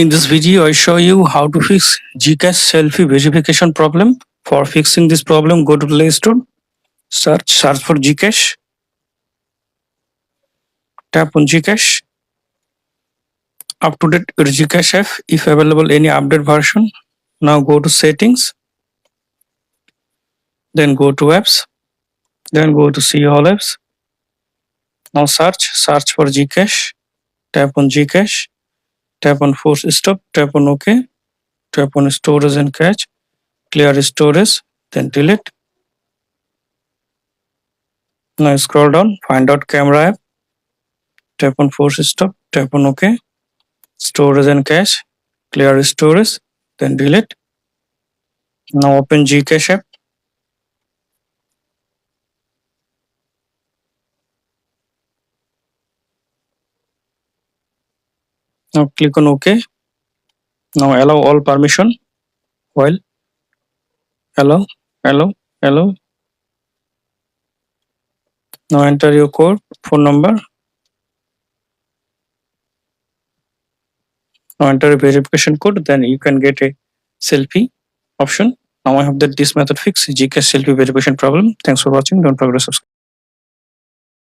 In this video, I show you how to fix GCash selfie verification problem. For fixing this problem, go to Play Store, search for GCash, tap on GCash, up to date your GCash app, if available any update version. Now go to settings, then go to apps, then go to see all apps. Now search for GCash, tap on GCash, tap on force stop, tap on OK, tap on storage and cache, clear storage, then delete. Now scroll down, find out camera app, tap on force stop, tap on OK, storage and cache, clear storage, then delete. Now open GCash app. Now click on OK. Now allow all permission while allow. Now enter your code, phone number. Now enter a verification code, then you can get a selfie option. Now I hope that this method fixes GCash selfie verification problem. Thanks for watching. Don't forget to subscribe.